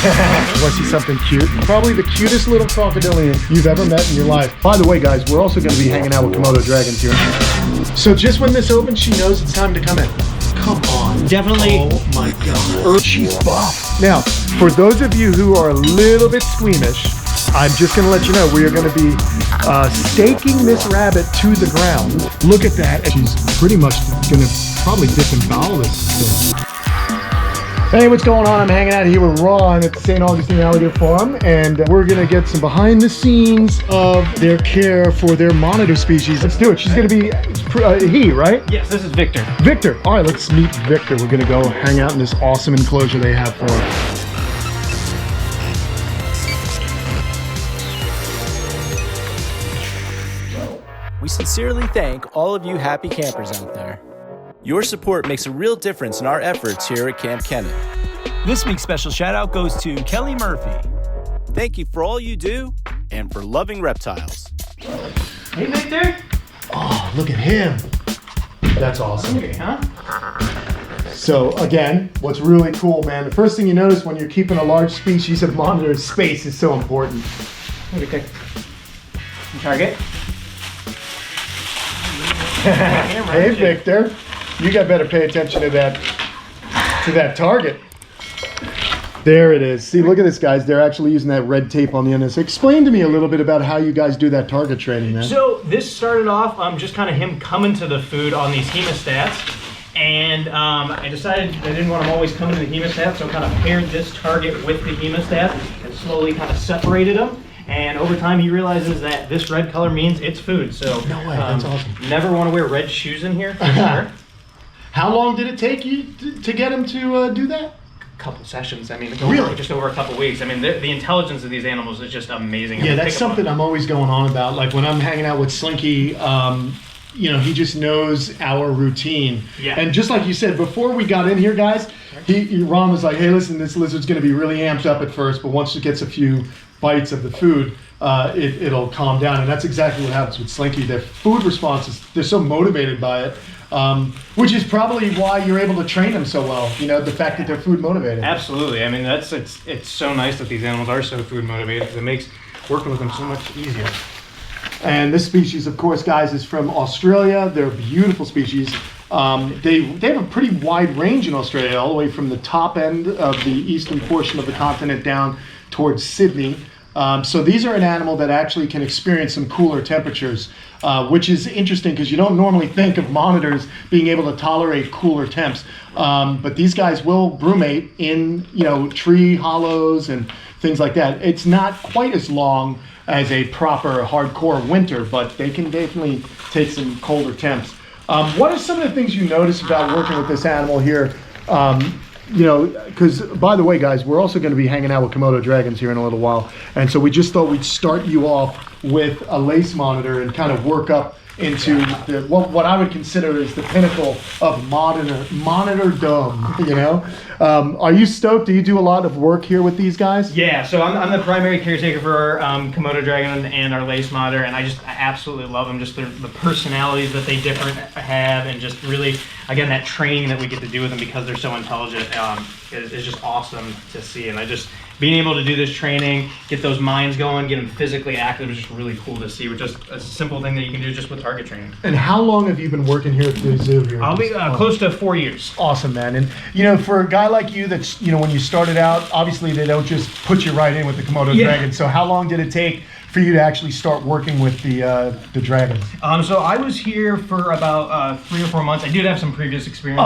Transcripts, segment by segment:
Want to see something cute? Probably the cutest little crocodilian you've ever met in your life. By the way, guys, we're also going to be hanging out with Komodo dragons here. So just when this opens, she knows it's time to come in. Come on. Definitely. Oh my God. She's buff. Now, for those of you who are a little bit squeamish, I'm just going to let you know we are going to be staking this rabbit to the ground. Look at that. She's pretty much going to probably dip and bowel this thing. Hey, what's going on? I'm hanging out here with Ron at the St. Augustine Alligator Farm, and we're going to get some behind the scenes of their care for their monitor species. Let's do it. She's going to be he, right? Yes, this is Victor. Victor. All right, let's meet Victor. We're going to go hang out in this awesome enclosure they have for him. We sincerely thank all of you happy campers out there. Your support makes a real difference in our efforts here at Kamp Kenan. This week's special shout out goes to Kelly Murphy. Thank you for all you do and for loving reptiles. Hey, Victor. Oh, look at him. That's awesome. Okay, huh? So again, what's really cool, man, the first thing you notice when you're keeping a large species of monitor, space is so important. Okay. Target. Hey, Victor. You got better pay attention to that target. There it is. See, look at this, guys. They're actually using that red tape on the end of this. Explain to me a little bit about how you guys do that target training, man. So this started off just kind of him coming to the food on these hemostats. And I decided I didn't want him always coming to the hemostat, so I kind of paired this target with the hemostat and slowly kind of separated them. And over time, he realizes that this red color means it's food. So no way, that's awesome. Never want to wear red shoes in here, for sure. How long did it take you to get him to do that? Couple sessions. I mean, really? Just over a couple weeks. I mean, the intelligence of these animals is just amazing. Yeah, that's something I'm always going on about. Like when I'm hanging out with Slinky, you know, he just knows our routine. Yeah. And just like you said, before we got in here, guys, Ron was like, hey, listen, this lizard's going to be really amped up at first, but once it gets a few bites of the food, it'll calm down. And that's exactly what happens with Slinky. Their food responses, they're so motivated by it. Which is probably why you're able to train them so well. You know, the fact that they're food motivated. Absolutely. I mean, it's so nice that these animals are so food motivated because it makes working with them so much easier. And this species, of course, guys, is from Australia. They're a beautiful species. They have a pretty wide range in Australia, all the way from the top end of the eastern portion of the continent down towards Sydney. So these are an animal that actually can experience some cooler temperatures, which is interesting because you don't normally think of monitors being able to tolerate cooler temps. But these guys will brumate in, you know, tree hollows and things like that. It's not quite as long as a proper hardcore winter, but they can definitely take some colder temps. What are some of the things you notice about working with this animal here? You know, because by the way, guys, we're also going to be hanging out with Komodo dragons here in a little while. And so we just thought we'd start you off with a lace monitor and kind of work up into the what I would consider is the pinnacle of monitordom, you know? Are you stoked? Do you do a lot of work here with these guys? Yeah, so I'm the primary caretaker for Komodo dragon and our lace monitor, and I absolutely love them. Just the personalities that they have, and just really, again, that training that we get to do with them because they're so intelligent is just awesome to see. And being able to do this training, get those minds going, get them physically active is just really cool to see, which is a simple thing that you can do just with target training. And how long have you been working here at the zoo here? I'll be close to 4 years. Awesome, man. And, you know, for a guy like you that's, you know, when you started out, obviously they don't just put you right in with the Komodo dragon. So how long did it take for you to actually start working with the dragons? So I was here for about 3 or 4 months. I did have some previous experience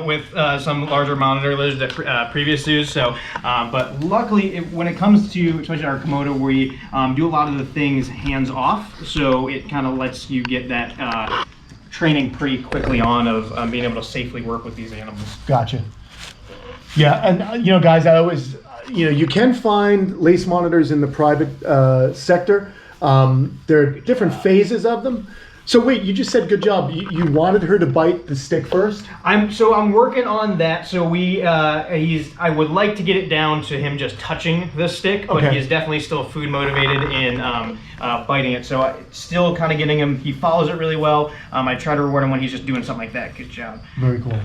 with some larger monitor lizards at previous zoos. So, but luckily, when it comes to especially our Komodo, we do a lot of the things hands off. So it kind of lets you get that training pretty quickly on of being able to safely work with these animals. Gotcha. Yeah, and you know, guys, I always. You know, you can find lace monitors in the private sector. There are different phases of them. So wait, you just said good job. You wanted her to bite the stick first? I'm working on that. So I would like to get it down to him just touching the stick, but he is definitely still food motivated in biting it. So still kind of getting him. He follows it really well. I try to reward him when he's just doing something like that. Good job. Very cool.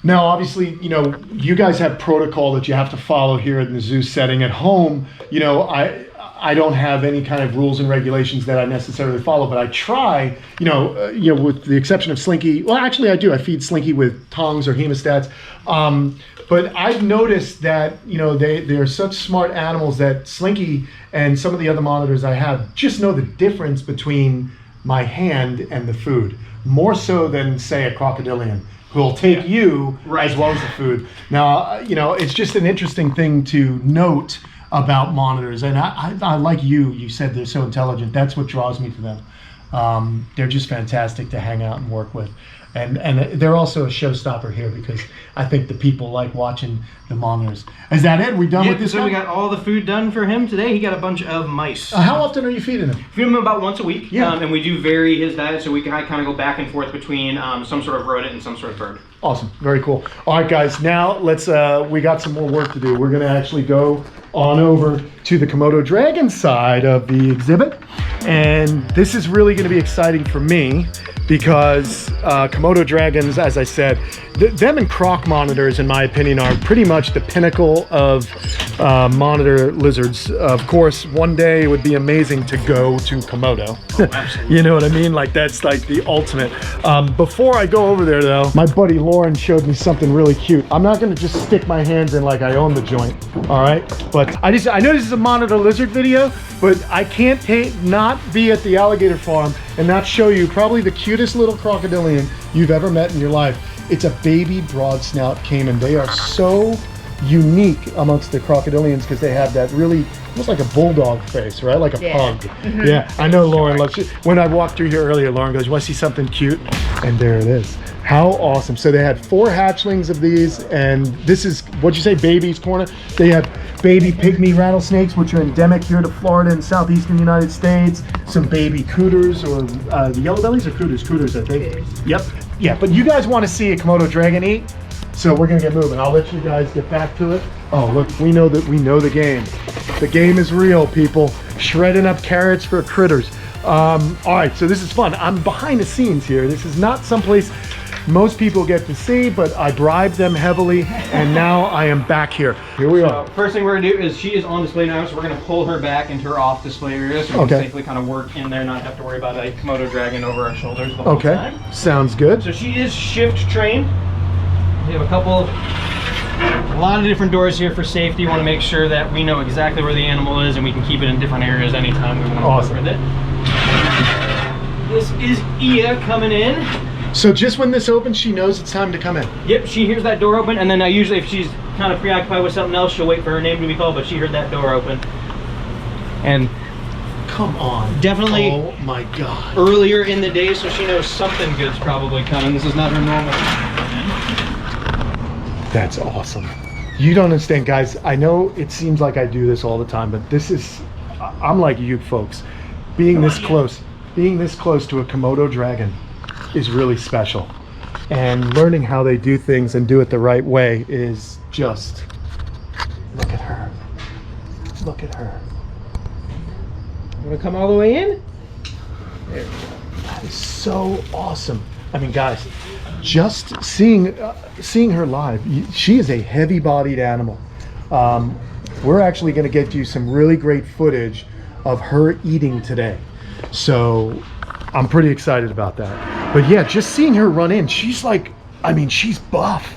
Now, obviously, you know, you guys have protocol that you have to follow here in the zoo setting. At home, you know, I don't have any kind of rules and regulations that I necessarily follow, but I try, you know, with the exception of Slinky. Well, actually, I do. I feed Slinky with tongs or hemostats. But I've noticed that, you know, they're such smart animals that Slinky and some of the other monitors I have just know the difference between my hand and the food, more so than, say, a crocodilian, who will take you as well as the food. Now, you know, it's just an interesting thing to note about monitors. And I like you said they're so intelligent. That's what draws me to them. They're just fantastic to hang out and work with. And they're also a showstopper here because I think the people like watching the monitors. Is that it? We done with this so guy? we got all the food done for him today. He got a bunch of mice. How often are you feeding him? Feed him about once a week. Yeah. And we do vary his diet so we can kind of go back and forth between some sort of rodent and some sort of bird. Awesome. Very cool. All right, guys. Now let's, we got some more work to do. We're going to actually go on over to the Komodo dragon side of the exhibit. And this is really going to be exciting for me because Komodo dragons, as I said, them and croc monitors, in my opinion, are pretty much the pinnacle of monitor lizards. Of course, one day it would be amazing to go to Komodo. You know what I mean? Like, that's like the ultimate. Before I go over there, though, my buddy Lauren showed me something really cute. I'm not going to just stick my hands in like I own the joint, all right? But I know this is a monitor lizard video, but I can't not be at the alligator farm and not show you probably the cutest little crocodilian you've ever met in your life. It's a baby broad snout caiman. They are so unique amongst the crocodilians because they have that really, almost like a bulldog face, right? Like a pug. Yeah, I know Lauren loves it. When I walked through here earlier, Lauren goes, "You want to see something cute?" And there it is. How awesome. So they had 4 hatchlings of these, and this is, what'd you say, baby's corner? They have baby pygmy rattlesnakes, which are endemic here to Florida and southeastern United States. Some baby cooters, or the yellow bellies, or cooters? Cooters, I think. Cooters. Yep. Yeah, but you guys want to see a Komodo dragon eat? So we're gonna get moving. I'll let you guys get back to it. Oh, look, we know the game. The game is real, people. Shredding up carrots for critters. All right, so this is fun. I'm behind the scenes here. This is not someplace most people get to see, but I bribed them heavily, and now I am back here. Here we are. First thing we're gonna do is she is on display now, so we're gonna pull her back into her off display area so we can safely kind of work in there, not have to worry about a Komodo dragon over our shoulders the whole time. Sounds good. So she is shift trained. We have a lot of different doors here for safety. You want to make sure that we know exactly where the animal is and we can keep it in different areas anytime we want to work with it. This is Ia coming in. So just when this opens, she knows it's time to come in? Yep, she hears that door open, and then usually if she's kind of preoccupied with something else, she'll wait for her name to be called, but she heard that door open. And come on. Definitely. Oh my God. Earlier in the day, so she knows something good's probably coming. This is not her normal. That's awesome. You don't understand, guys. I know it seems like I do this all the time, but this is, I'm like you folks. Being this close to a Komodo dragon is really special. And learning how they do things and do it the right way is just, look at her. Look at her. You want to come all the way in? There. That is so awesome. I mean, guys, just seeing her live, she is a heavy-bodied animal. We're actually going to get you some really great footage of her eating today. So I'm pretty excited about that. But yeah, just seeing her run in, she's like, I mean, she's buff.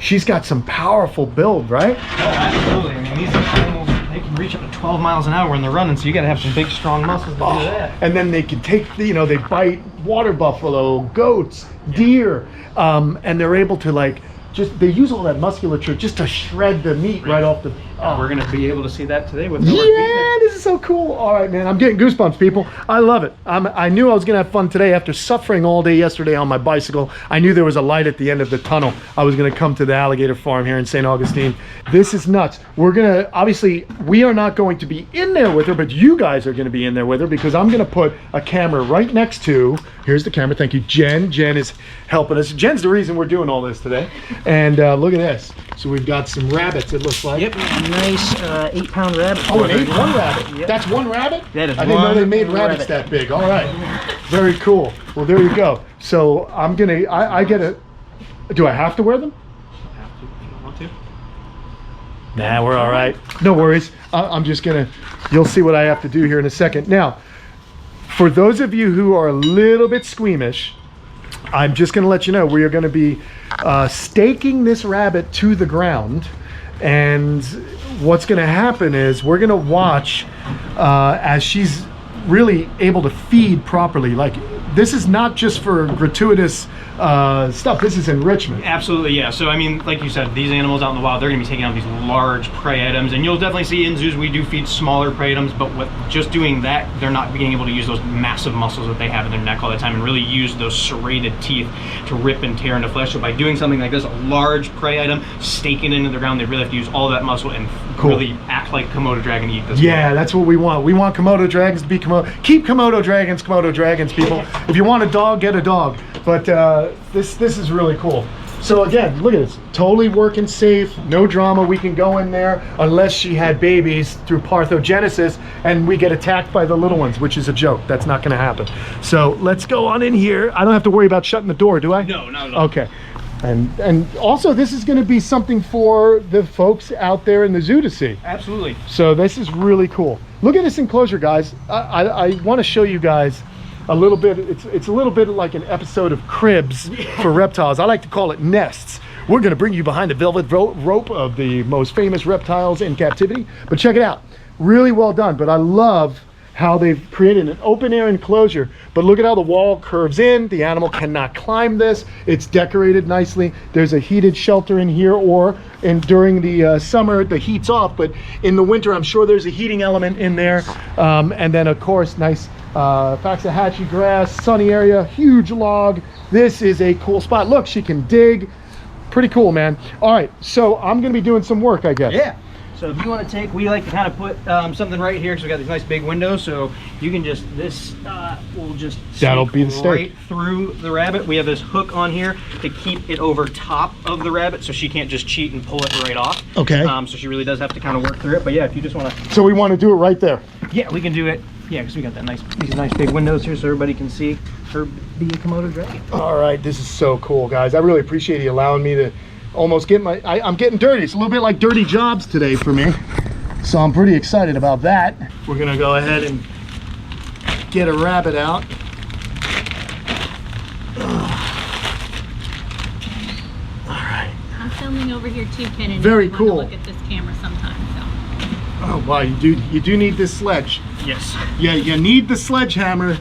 She's got some powerful build, right? Oh, absolutely. I mean, these animals, they can reach up to 12 miles an hour when they're running, so you got to have some big, strong muscles to do that. And then they can take, you know, they bite water buffalo, goats, deer, and they're able to like, they use all that musculature just to shred the meat right off the... We're going to be able to see that today with no this is so cool. All right, man, I'm getting goosebumps, people. I love it. I knew I was going to have fun today after suffering all day yesterday on my bicycle. I knew there was a light at the end of the tunnel. I was going to come to the alligator farm here in St. Augustine. This is nuts. We're going to, obviously, we are not going to be in there with her, but you guys are going to be in there with her because I'm going to put a camera right next to, here's the camera, thank you, Jen. Jen is helping us. Jen's the reason we're doing all this today. And look at this. So we've got some rabbits, it looks like. Yep, nice 8-pound rabbit. Oh, one rabbit. Yep. That's one rabbit? That is I didn't know they made rabbits that big. All right. Very cool. Well, there you go. So I'm going to, I get a, do I have to wear them? Nah, we're all right. No worries. I'm just gonna, you'll see what I have to do here in a second. Now, for those of you who are a little bit squeamish, I'm just gonna let you know we are gonna be staking this rabbit to the ground. And what's gonna happen is we're gonna watch as she's really able to feed properly. Like, this is not just for gratuitous stuff, this is enrichment. Absolutely, yeah. So I mean, like you said, these animals out in the wild, they're gonna be taking out these large prey items, and you'll definitely see in zoos we do feed smaller prey items, but with just doing that, they're not being able to use those massive muscles that they have in their neck all the time and really use those serrated teeth to rip and tear into flesh. So by doing something like this, a large prey item, staking it into the ground, they really have to use all that muscle and really act like Komodo dragon to eat this. Yeah, that's what we want. We want Komodo dragons to be keep Komodo dragons, people. If you want a dog, get a dog. But this is really cool. So again, look at this, totally working safe, no drama. We can go in there unless she had babies through parthenogenesis and we get attacked by the little ones, which is a joke. That's not gonna happen. So let's go on in here. I don't have to worry about shutting the door, do I? No, not at all. Okay. And also this is gonna be something for the folks out there in the zoo to see. Absolutely. So this is really cool. Look at this enclosure, guys. I wanna show you guys a little bit, it's a little bit like an episode of Cribs for reptiles. I like to call it nests. We're gonna bring you behind the velvet rope of the most famous reptiles in captivity. But check it out, really well done. But I love how they've created an open air enclosure. But look at how the wall curves in. The animal cannot climb this. It's decorated nicely. There's a heated shelter in here, and during the summer, the heat's off, but in the winter, I'm sure there's a heating element in there. And then of course, nice Waxahachie grass, sunny area, huge log. This is a cool spot. Look, she can dig. Pretty cool, man. All right, so I'm gonna be doing some work, I guess. Yeah. So if you want to take, we like to kind of put something right here because we got these nice big windows. So you can just, this will just that'll be the stake right through the rabbit. We have this hook on here to keep it over top of the rabbit so she can't just cheat and pull it right off. Okay. So she really does have to kind of work through it. But yeah, if you just want to. So we want to do it right there. Yeah, we can do it. Yeah, because we got that these nice big windows here so everybody can see her being Komodo dragon. All right, this is so cool, guys. I really appreciate you allowing me to almost get I'm getting dirty. It's a little bit like dirty jobs today for me. So I'm pretty excited about that. We're gonna go ahead and get a rabbit out. All right. I'm filming over here too, Kenan. Very if you cool. want to look at this camera sometime. So. Oh wow, you do need this sledge. Yes. Yeah, you need the sledgehammer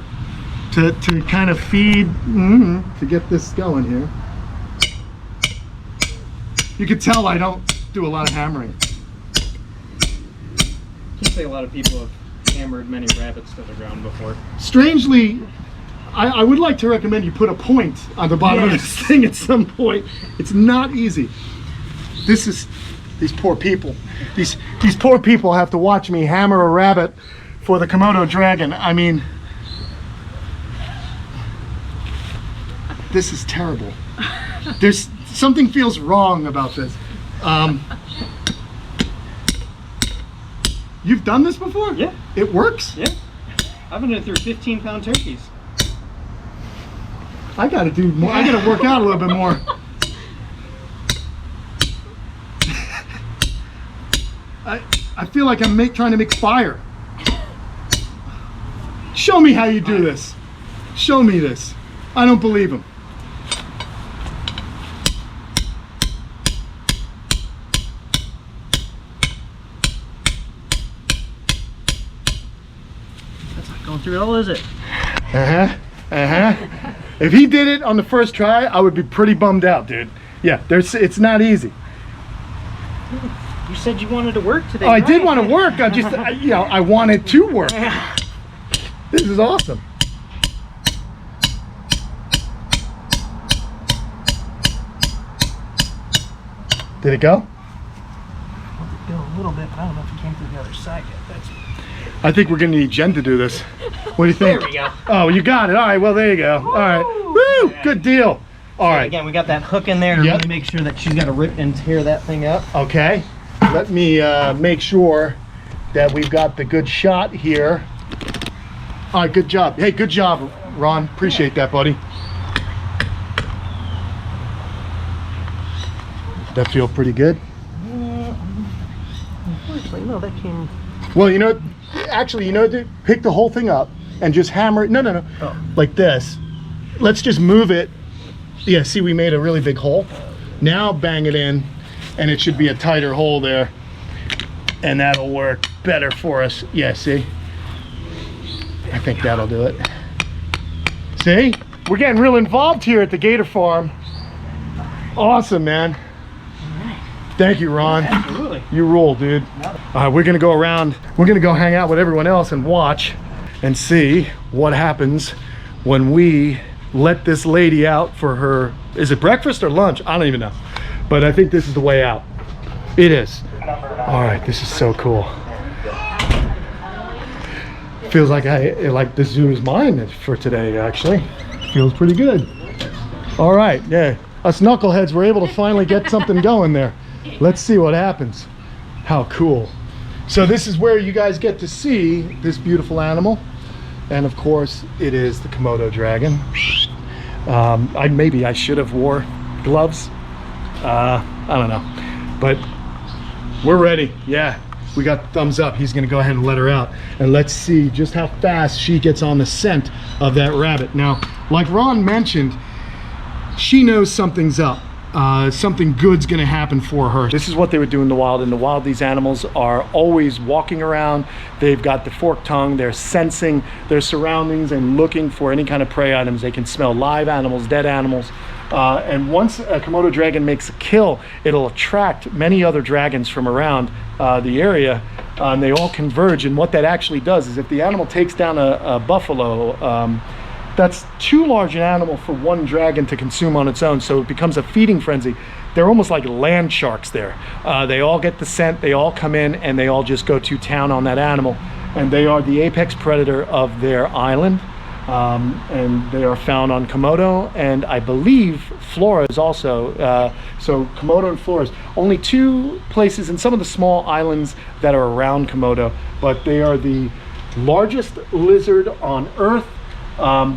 to kind of feed to get this going here. You can tell I don't do a lot of hammering. Can't say a lot of people have hammered many rabbits to the ground before. Strangely, I would like to recommend you put a point on the bottom of this thing at some point. It's not easy. This is, these poor people. These poor people have to watch me hammer a rabbit for the Komodo dragon. I mean, this is terrible. There's something feels wrong about this. You've done this before? Yeah. It works? Yeah. I've been doing it through 15-pound turkeys. I gotta do more. I gotta work out a little bit more. I feel like I'm trying to make fire. Show me how you do this. Show me this. I don't believe him. That's not going through at all, is it? If he did it on the first try, I would be pretty bummed out, dude. Yeah, it's not easy. You said you wanted to work today. Oh, I did want to work. I just, I wanted to work. This is awesome. Did it go? Go a little bit, but I don't know if it came through the other side yet. I think we're gonna need Jen to do this. What do you think? There we go. Oh, you got it. All right, well, there you go. All right. Woo! Good deal. All right. Again, we got that hook in there to really make sure that she's got to rip and tear that thing up. Okay. Let me make sure that we've got the good shot here. All right, good job. Hey, good job, Ron. Appreciate that, buddy. That feel pretty good? actually, no, that came. Well, actually, dude, pick the whole thing up and just hammer it. No. Oh. Like this. Let's just move it. Yeah, see, we made a really big hole. Now bang it in, and it should be a tighter hole there. And that'll work better for us. Yeah, see? I think that'll do it. See? We're getting real involved here at the Gator Farm. Awesome, man. Thank you, Ron. Absolutely. You rule, dude. We're gonna go around. We're gonna go hang out with everyone else and watch and see what happens when we let this lady out for her. Is it breakfast or lunch? I don't even know. But I think this is the way out. It is. All right, this is so cool. Feels like the zoo is mine for today, actually. Feels pretty good. All right, yeah. Us knuckleheads were able to finally get something going there. Let's see what happens. How cool. So this is where you guys get to see this beautiful animal. And of course, it is the Komodo dragon. Maybe I should have wore gloves. I don't know. But we're ready. Yeah, we got thumbs up. He's gonna go ahead and let her out. And let's see just how fast she gets on the scent of that rabbit. Now, like Ron mentioned, she knows something's up. Something good's gonna happen for her. This is what they would do in the wild. In the wild, these animals are always walking around. They've got the forked tongue. They're sensing their surroundings and looking for any kind of prey items. They can smell live animals, dead animals. And once a Komodo dragon makes a kill, it'll attract many other dragons from around the area, and they all converge. And what that actually does is if the animal takes down a buffalo, that's too large an animal for one dragon to consume on its own, so it becomes a feeding frenzy. They're almost like land sharks there. They all get the scent, they all come in, and they all just go to town on that animal. And they are the apex predator of their island. And they are found on Komodo, and I believe Flores also. So Komodo and Flores, only two places in some of the small islands that are around Komodo, but they are the largest lizard on Earth.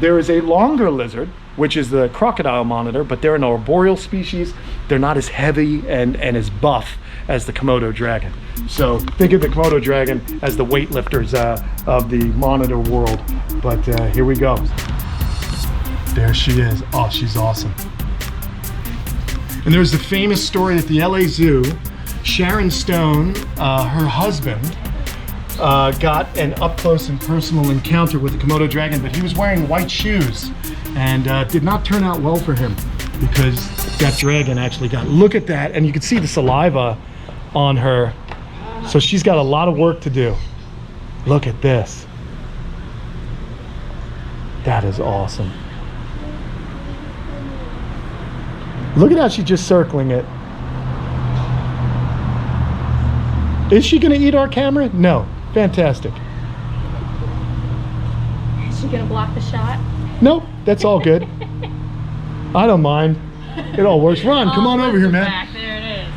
There is a longer lizard, which is the crocodile monitor, but they're an arboreal species. They're not as heavy and as buff as the Komodo dragon. So think of the Komodo dragon as the weightlifters of the monitor world. But here we go. There she is. Oh, she's awesome. And there's the famous story at the LA Zoo. Sharon Stone, her husband, got an up-close and personal encounter with the Komodo dragon, but he was wearing white shoes and did not turn out well for him because that dragon actually got, look at that, and you can see the saliva on her. So she's got a lot of work to do. Look at this. That is awesome. Look at how she's just circling it. Is she gonna eat our camera? No. Fantastic. Is she gonna block the shot? Nope, that's all good. I don't mind. It all works. Ron, come on over here, man. Back. There it is.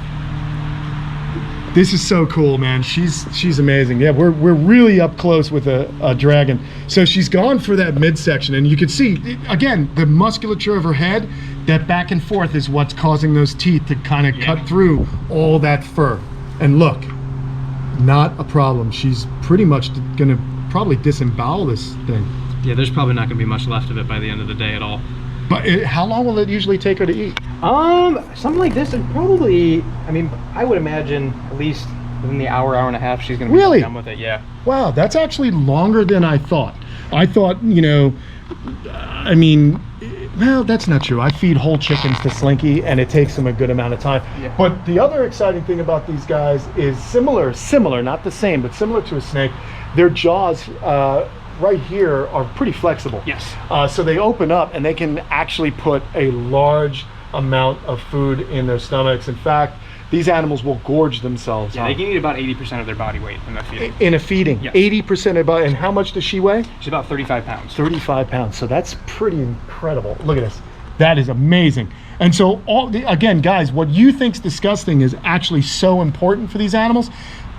This is so cool, man. She's amazing. Yeah, we're really up close with a dragon. So she's gone for that midsection, and you can see, again, the musculature of her head, that back and forth is what's causing those teeth to kind of cut through all that fur. And look, not a problem. She's pretty much gonna probably disembowel this thing. Yeah, there's probably not gonna be much left of it by the end of the day at all. But how long will it usually take her to eat? Something like this, and probably, I mean, I would imagine at least within the hour and a half, she's gonna be done with it. Yeah. Wow, that's actually longer than I thought. I thought, I mean, well, that's not true. I feed whole chickens to Slinky, and it takes them a good amount of time. Yeah. But the other exciting thing about these guys is similar, not the same, but similar to a snake. Their jaws right here are pretty flexible. Yes. So they open up, and they can actually put a large amount of food in their stomachs. In fact, these animals will gorge themselves. Yeah, they can eat about 80% of their body weight in a feeding. In a feeding, yes. 80% of body. And how much does she weigh? She's about 35 pounds. 35 pounds. So that's pretty incredible. Look at this. That is amazing. And so, again, guys, what you think's disgusting is actually so important for these animals.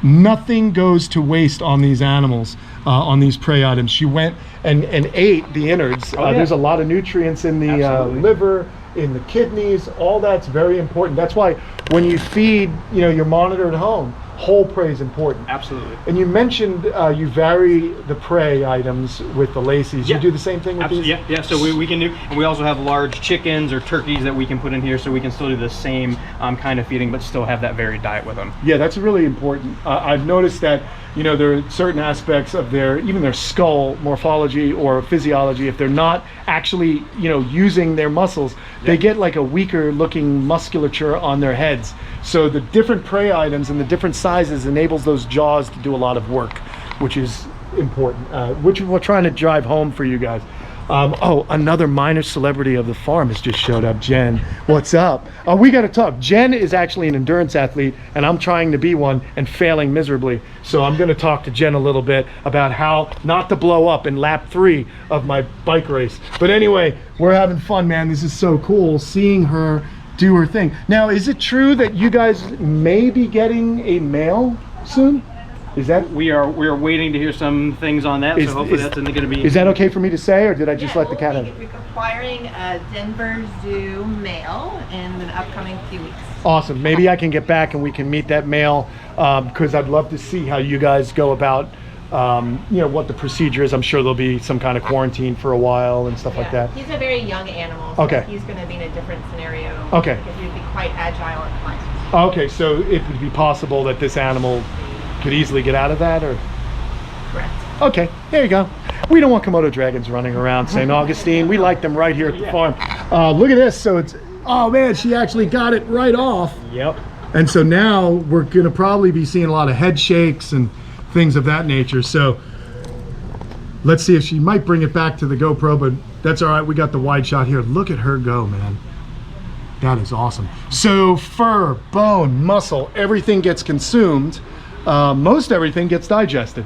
Nothing goes to waste on these animals, on these prey items. She went and ate the innards. There's a lot of nutrients in the liver, in the kidneys. All that's very important. That's why when you feed, your monitor at home, whole prey is important. Absolutely. And you mentioned you vary the prey items with the laces. Yeah. You do the same thing with Absolutely. these? Yeah. So we can do, and we also have large chickens or turkeys that we can put in here, so we can still do the same kind of feeding, but still have that varied diet with them. Yeah, that's really important. I've noticed that, you know, there are certain aspects of even their skull morphology or physiology, if they're not actually, you know, using their muscles, they get like a weaker looking musculature on their heads. So the different prey items and the different sizes enables those jaws to do a lot of work, which is important, which we're trying to drive home for you guys. Oh, another minor celebrity of the farm has just showed up. Jen, what's up? We got to talk. Jen is actually an endurance athlete, and I'm trying to be one and failing miserably. So I'm going to talk to Jen a little bit about how not to blow up in lap 3 of my bike race. But anyway, we're having fun, man. This is so cool seeing her do her thing. Now, is it true that you guys may be getting a male soon? Is that we are waiting to hear some things on that, so hopefully that's going to be. Is that okay for me to say, or did I just let the cat in? We're acquiring a Denver Zoo male in the upcoming few weeks. Awesome. Maybe I can get back and we can meet that male, because I'd love to see how you guys go about, you know, what the procedure is. I'm sure there'll be some kind of quarantine for a while and stuff like that. He's a very young animal, so Okay. he's going to be in a different scenario. Okay. Because he would be quite agile and quiet. Okay, so it would be possible that this animal could easily get out of that, or? Correct. Okay, there you go. We don't want Komodo dragons running around St. Augustine. We like them right here at the farm. Look at this. So it's, oh man, she actually got it right off. Yep. And so now we're gonna probably be seeing a lot of head shakes and things of that nature. So let's see if she might bring it back to the GoPro, but that's all right. We got the wide shot here. Look at her go, man. That is awesome. So fur, bone, muscle, everything gets consumed. Most everything gets digested.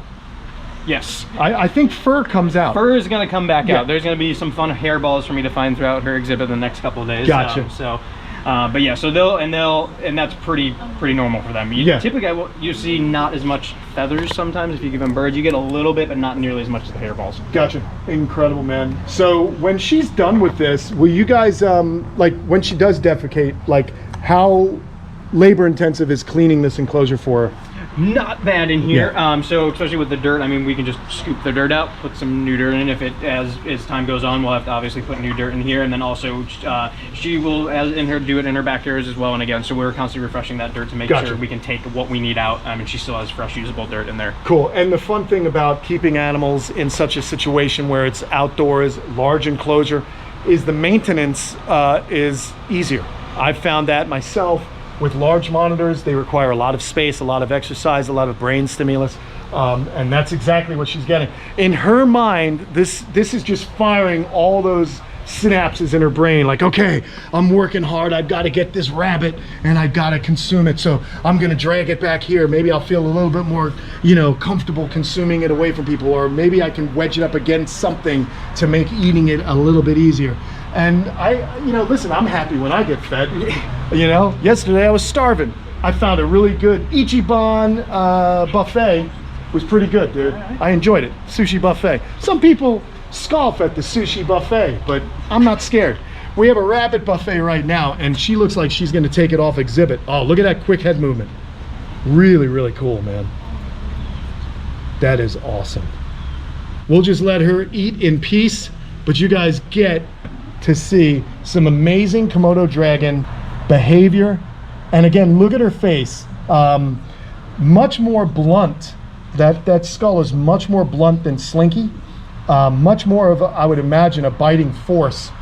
Yes. I think fur comes out. Fur is going to come back Yeah. out. There's going to be some fun hairballs for me to find throughout her exhibit the next couple of days. Gotcha. But yeah, so and that's pretty normal for them. Yeah. Typically, you see not as much feathers sometimes if you give them birds. You get a little bit, but not nearly as much as the hairballs. Gotcha. Incredible, man. So when she's done with this, will you guys, like when she does defecate, like how labor intensive is cleaning this enclosure for her? Not bad in here. Yeah. So especially with the dirt, I mean, we can just scoop the dirt out, put some new dirt in. If it, as time goes on, we'll have to obviously put new dirt in here, and then also she will, as in her, do it in her back areas as well. And again, so we're constantly refreshing that dirt to make Gotcha. sure we can take what we need out, and she still has fresh, usable dirt in there. Cool. And the fun thing about keeping animals in such a situation where it's outdoors, large enclosure, is the maintenance is easier. I've found that myself. With large monitors, they require a lot of space, a lot of exercise, a lot of brain stimulus, and that's exactly what she's getting. In her mind, this is just firing all those synapses in her brain, like, okay, I'm working hard, I've got to get this rabbit and I've got to consume it, so I'm gonna drag it back here. Maybe I'll feel a little bit more, you know, comfortable consuming it away from people, or maybe I can wedge it up against something to make eating it a little bit easier. And you know, listen, I'm happy when I get fed. You know, yesterday I was starving. I found a really good Ichiban buffet. It was pretty good, dude. I enjoyed it. Sushi buffet. Some people scoff at the sushi buffet, but I'm not scared. We have a rabbit buffet right now, and she looks like she's gonna take it off exhibit. Oh, look at that quick head movement. Really, really cool, man. That is awesome. We'll just let her eat in peace, but you guys get to see some amazing Komodo dragon behavior. And again, look at her face. Much more blunt. That skull is much more blunt than Slinky. Much more of, I would imagine, a biting force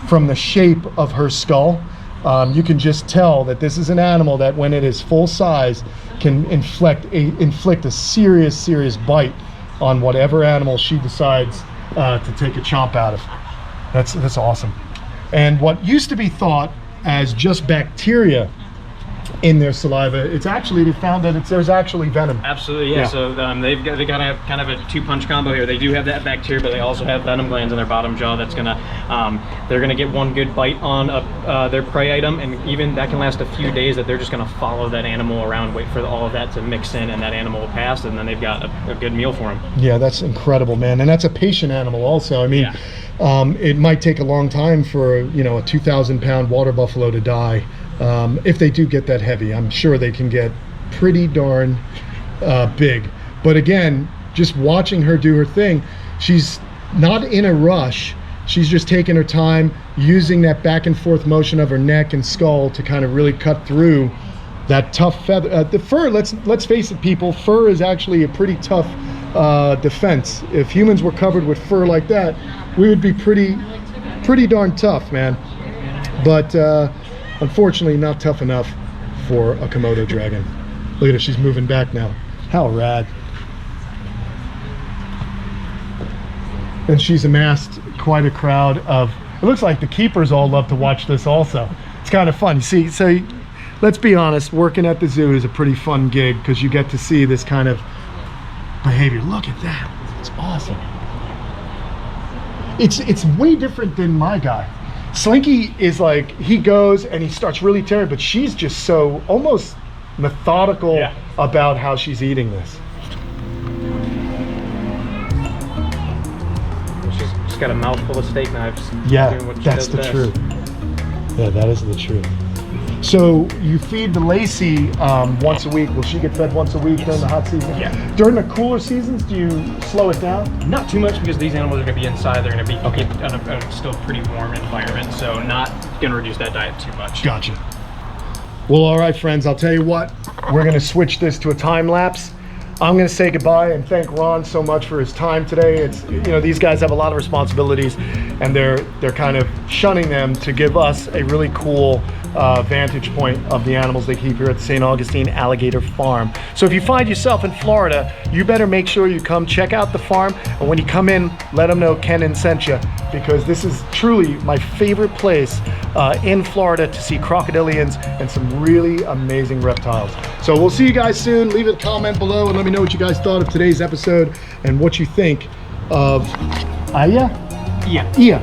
from the shape of her skull. You can just tell that this is an animal that when it is full size can inflict a serious bite on whatever animal she decides to take a chomp out of. That's awesome. And what used to be thought as just bacteria in their saliva, it's actually, they found that there's actually venom. Absolutely, yeah. So they got to have kind of a two-punch combo here. They do have that bacteria, but they also have venom glands in their bottom jaw that's gonna, they're gonna get one good bite on their prey item, and even that can last a few days. That they're just gonna follow that animal around, wait for all of that to mix in, and that animal will pass, and then they've got a good meal for them. Yeah, that's incredible, man. And that's a patient animal also. I mean, yeah. It might take a long time for, you know, a 2,000-pound water buffalo to die. If they do get that heavy, I'm sure they can get pretty darn big. But again, just watching her do her thing, she's not in a rush. She's just taking her time, using that back and forth motion of her neck and skull to kind of really cut through that tough feather. The fur, let's face it, people, fur is actually a pretty tough defense. If humans were covered with fur like that, we would be pretty darn tough, man. But unfortunately, not tough enough for a Komodo dragon. Look at her, she's moving back now. How rad. And she's amassed quite a crowd of, it looks like the keepers all love to watch this also. It's kind of fun. You see, so let's be honest, working at the zoo is a pretty fun gig because you get to see this kind of behavior. Look at that, it's awesome. It's way different than my guy. Slinky is like, he goes and he starts really tearing, but she's just so almost methodical about how she's eating this. She's got a mouthful of steak knives. Yeah, doing what she that's does the best. truth. Yeah, that is the truth. So you feed the Lacey once a week. Will she get fed once a week during the hot season? Yeah. During the cooler seasons, do you slow it down? Not too much because these animals are going to be inside. They're going to be in a still pretty warm environment, so not going to reduce that diet too much. Gotcha. Well, all right, friends, I'll tell you what. We're going to switch this to a time lapse. I'm going to say goodbye and thank Ron so much for his time today. It's, you know, these guys have a lot of responsibilities and they're kind of shunning them to give us a really cool vantage point of the animals they keep here at the St. Augustine Alligator Farm. So if you find yourself in Florida, you better make sure you come check out the farm, and when you come in, let them know Kenan sent you, because this is truly my favorite place in Florida to see crocodilians and some really amazing reptiles. So we'll see you guys soon. Leave a comment below and let me know what you guys thought of today's episode and what you think of Iya? Yeah. Iya.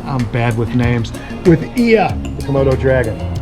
I'm bad with names. With Iya, the Komodo dragon.